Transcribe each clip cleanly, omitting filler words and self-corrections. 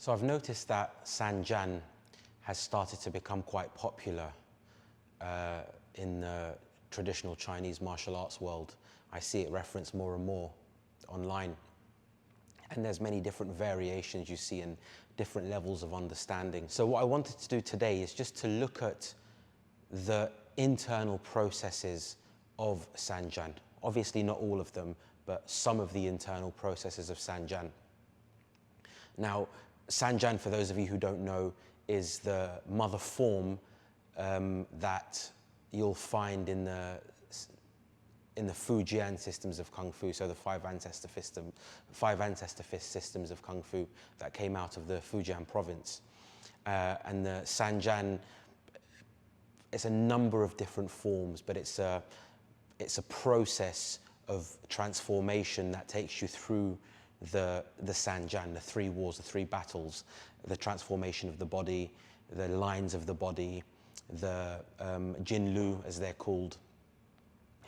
So I've noticed that San Zhan has started to become quite popular in the traditional Chinese martial arts world. I see it referenced more and more online. And there's many different variations you see in different levels of understanding. So what I wanted to do today is just to look at the internal processes of San Zhan. Obviously not all of them, but some of the internal processes of San Zhan. Now, San Zhan, for those of you who don't know, is the mother form that you'll find in the Fujian systems of Kung Fu, so the five ancestor fist systems of Kung Fu that came out of the Fujian province. And the San Zhan, it's a number of different forms, but it's a process of transformation that takes you through the San Zhan, the three wars, the three battles, the transformation of the body, the lines of the body, the Jin Lu, as they're called,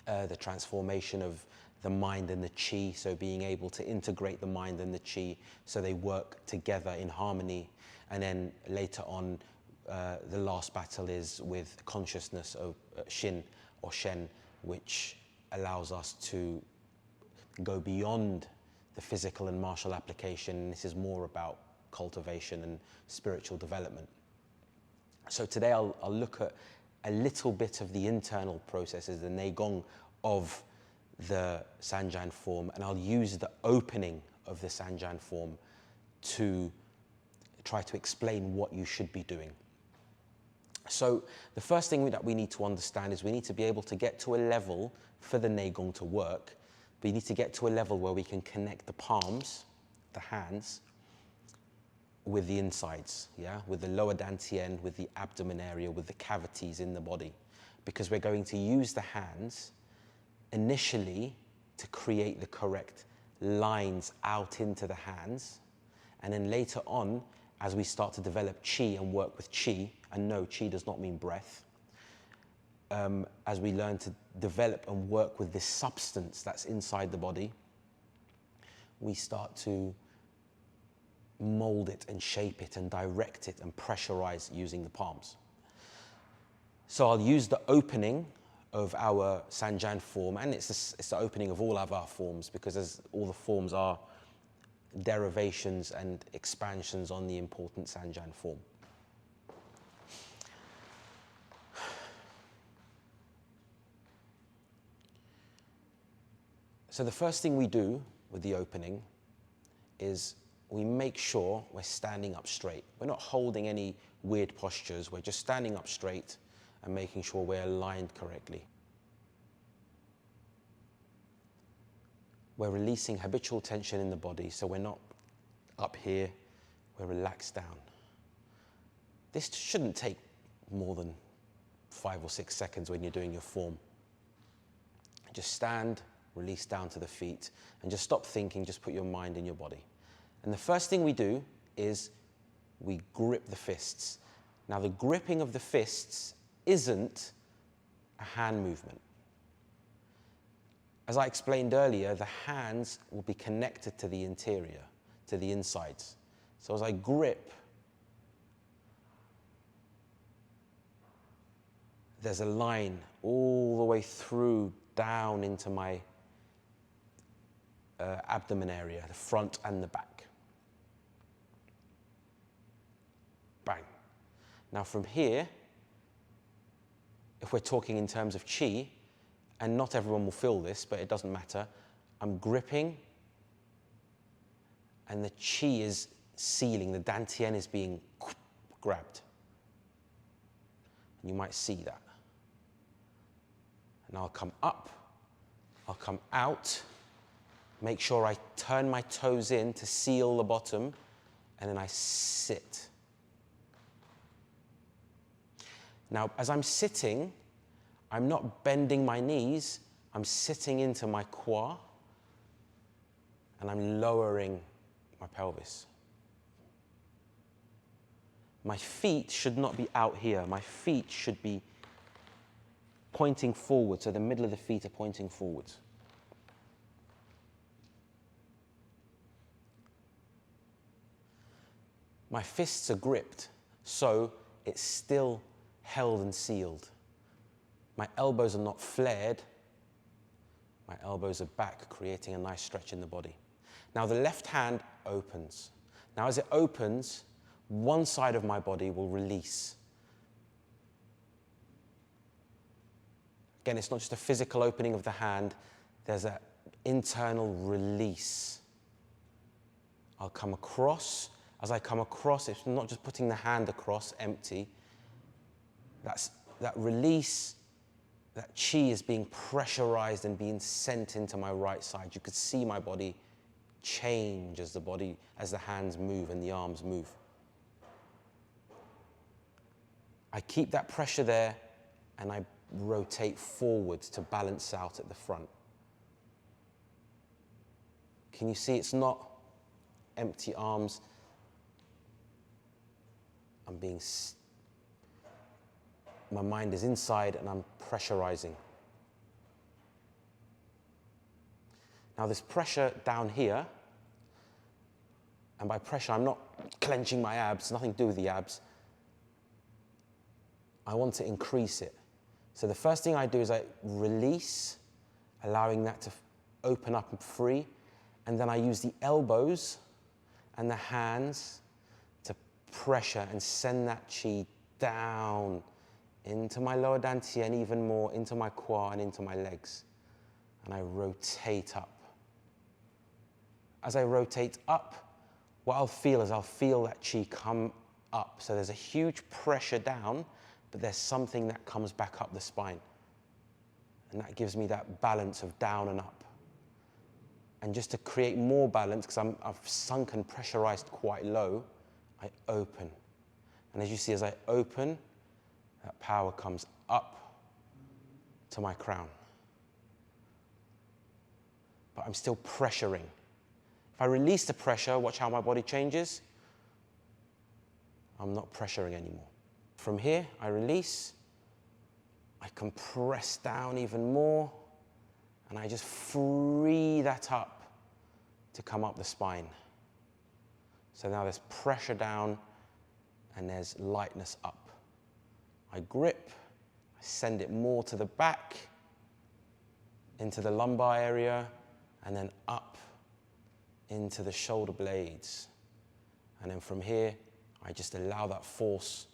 the transformation of the mind and the Qi, so being able to integrate the mind and the Qi so they work together in harmony. And then later on, the last battle is with consciousness of Xin or Shen, which allows us to go beyond the physical and martial application. This is more about cultivation and spiritual development. So today I'll look at a little bit of the internal processes, the Neigong of the San Zhan form, and I'll use the opening of the San Zhan form to try to explain what you should be doing. So the first thing that we need to understand is we need to be able to get to a level for the Neigong to work. We need to get to a level where we can connect the palms, the hands, with the insides, yeah? With the lower dantian, with the abdomen area, with the cavities in the body. Because we're going to use the hands initially to create the correct lines out into the hands. And then later on, as we start to develop Qi and work with Qi, and no, Qi does not mean breath, as we learn to develop and work with this substance that's inside the body, we start to mold it and shape it and direct it and pressurize using the palms. So I'll use the opening of our San Zhan form, and it's the opening of all of our forms, because as all the forms are derivations and expansions on the important San Zhan form. So the first thing we do with the opening is we make sure we're standing up straight. We're not holding any weird postures. We're just standing up straight and making sure we're aligned correctly. We're releasing habitual tension in the body, so we're not up here, we're relaxed down. This shouldn't take more than 5 or 6 seconds when you're doing your form. Just stand, release down to the feet, and just stop thinking, just put your mind in your body. And the first thing we do is we grip the fists. Now the gripping of the fists isn't a hand movement. As I explained earlier, the hands will be connected to the interior, to the insides. So as I grip, there's a line all the way through down into my abdomen area, the front and the back. Bang. Now from here, if we're talking in terms of Qi, and not everyone will feel this, but it doesn't matter, I'm gripping, and the Qi is sealing, the dantian is being grabbed. And you might see that. And I'll come up, I'll come out, make sure I turn my toes in to seal the bottom, and then I sit. Now, as I'm sitting, I'm not bending my knees, I'm sitting into my kwa, and I'm lowering my pelvis. My feet should not be out here. My feet should be pointing forward, so the middle of the feet are pointing forwards. my fists are gripped, so it's still held and sealed. My elbows are not flared. My elbows are back, creating a nice stretch in the body. Now the left hand opens. Now as it opens, one side of my body will release. Again, it's not just a physical opening of the hand, there's an internal release. I'll come across. As I come across, it's not just putting the hand across, empty. That release, that chi is being pressurized and being sent into my right side. You could see my body change as the hands move and the arms move. I keep that pressure there and I rotate forwards to balance out at the front. Can you see it's not empty arms? My mind is inside and I'm pressurizing. Now this pressure down here, and by pressure I'm not clenching my abs, nothing to do with the abs. I want to increase it. So the first thing I do is I release, allowing that to open up and free, and then I use the elbows and the hands to pressure and send that chi down into my lower dantian, even more into my quad and into my legs. And I rotate up. As I rotate up, what I'll feel is I'll feel that chi come up. So there's a huge pressure down, but there's something that comes back up the spine. And that gives me that balance of down and up. And just to create more balance, because I've sunk and pressurized quite low, I open. And as you see, as I open, that power comes up to my crown. But I'm still pressuring. If I release the pressure, watch how my body changes. I'm not pressuring anymore. From here, I release. I compress down even more. And I just free that up to come up the spine. So now there's pressure down and there's lightness up. I grip, I send it more to the back, into the lumbar area, and then up into the shoulder blades. And then from here, I just allow that force,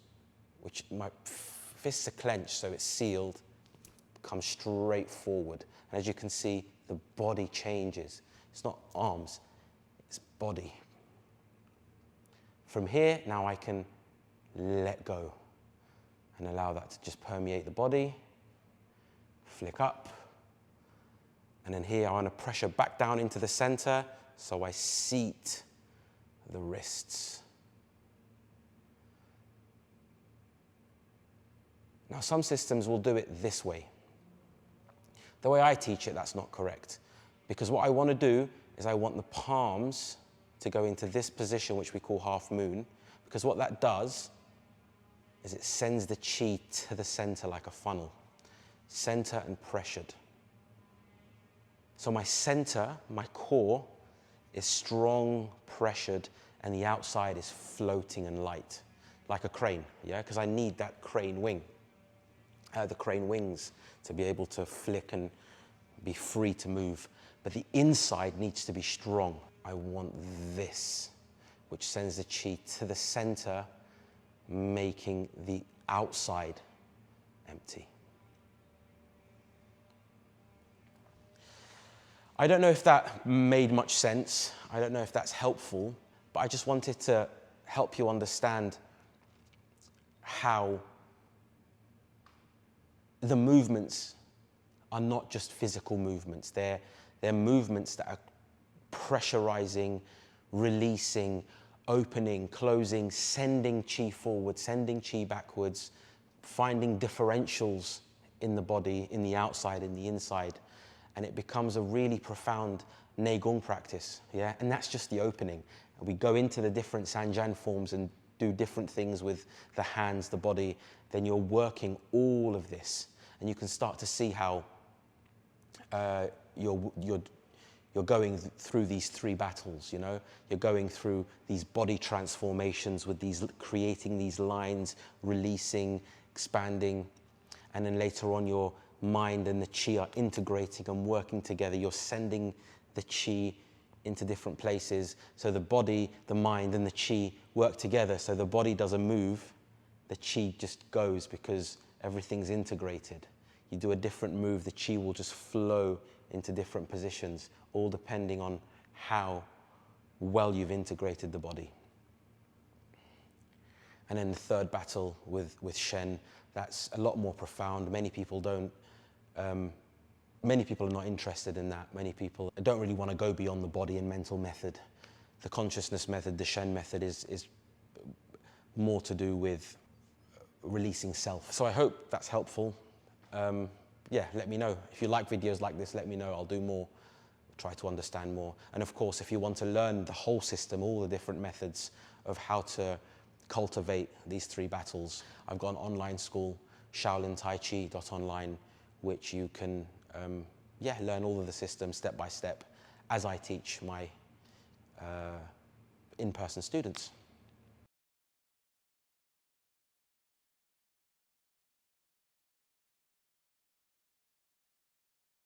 which my fists are clenched, so it's sealed, come straight forward. And as you can see, the body changes. It's not arms, it's body. From here, now I can let go and allow that to just permeate the body, flick up. And then here I want to pressure back down into the center, so I seat the wrists. Now some systems will do it this way. The way I teach it, that's not correct. Because what I want to do is I want the palms to go into this position, which we call half moon, because what that does is it sends the chi to the center like a funnel. Center and pressured. So my center, my core, is strong, pressured, and the outside is floating and light, like a crane, yeah? Because I need that crane wing, the crane wings to be able to flick and be free to move. But the inside needs to be strong. I want this, which sends the chi to the center, making the outside empty. I don't know if that made much sense. I don't know if that's helpful, but I just wanted to help you understand how the movements are not just physical movements. They're movements that are pressurizing, releasing, opening, closing, sending chi forward, sending chi backwards, finding differentials in the body, in the outside, in the inside. And it becomes a really profound Neigong practice, yeah? And that's just the opening. And we go into the different San Zhan forms and do different things with the hands, the body. Then you're working all of this. And you can start to see how you're you're going through these three battles, you know? You're going through these body transformations with these, creating these lines, releasing, expanding, and then later on your mind and the chi are integrating and working together. You're sending the chi into different places. So the body, the mind, and the chi work together. So the body doesn't move, the chi just goes because everything's integrated. You do a different move, the chi will just flow into different positions, all depending on how well you've integrated the body. And then the third battle with Shen, that's a lot more profound. Many people are not interested in that. Many people don't really want to go beyond the body and mental method. The consciousness method, the Shen method, is more to do with releasing self. So I hope that's helpful. Yeah, let me know. If you like videos like this, let me know. I'll do more, try to understand more. And of course, if you want to learn the whole system, all the different methods of how to cultivate these three battles, I've got an online school, shaolintaichi.online, which you can learn all of the systems step by step as I teach my in-person students.